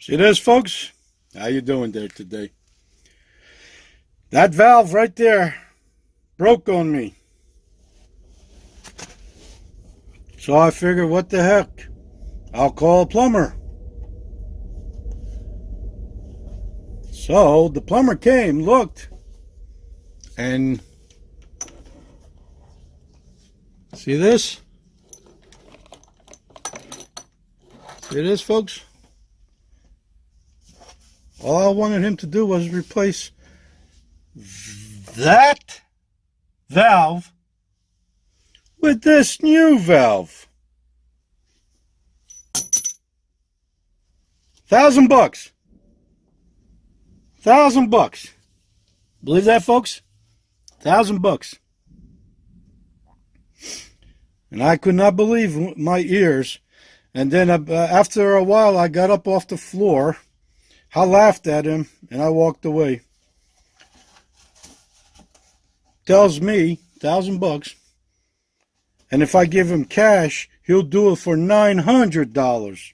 See this, folks? How you doing there today? That valve right there broke on me. So I figured, what the heck? I'll call a plumber. So the plumber came, looked, and see this? See this, folks? All I wanted him to do was replace that valve with this new valve. $1,000 bucks. $1,000 bucks. Believe that, folks? $1,000 bucks. And I could not believe my ears. And then after a while, I got up off the floor. I laughed at him and I walked away. Tells me $1,000 bucks. And if I give him cash, he'll do it for $900.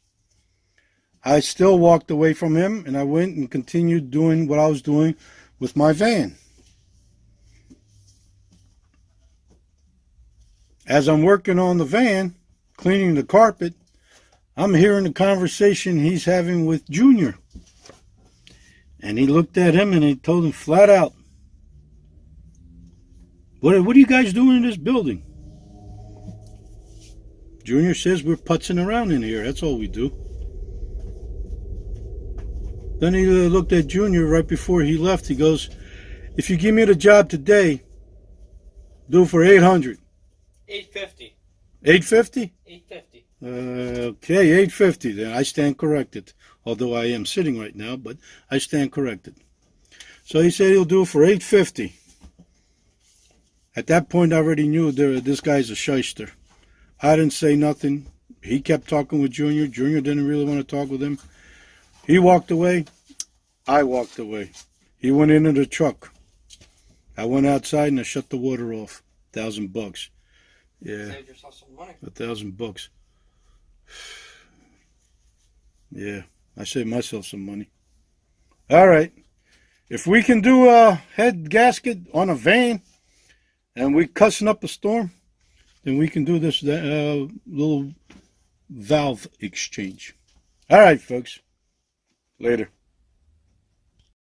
I still walked away from him and I went and continued doing what I was doing with my van. As I'm working on the van, cleaning the carpet, I'm hearing the conversation he's having with Junior. And he looked at him and he told him flat out, What are you guys doing in this building? Junior says we're putzing around in here. That's all we do. Then he looked at Junior right before he left. He goes, if you give me the job today, do it for $800. $850. $850? $850. Okay, $850. Then I stand corrected. Although I am sitting right now, but I stand corrected. So he said he'll do it for $850. At that point, I already knew this guy's a shyster. I didn't say nothing. He kept talking with Junior. Junior didn't really want to talk with him. He walked away. I walked away. He went into the truck. I went outside and I shut the water off. $1,000 bucks. Yeah. Saved yourself some money. $1,000 bucks. Yeah. I saved myself some money. All right. If we can do a head gasket on a van and we cussing up a storm, then we can do this little valve exchange. All right, folks. Later.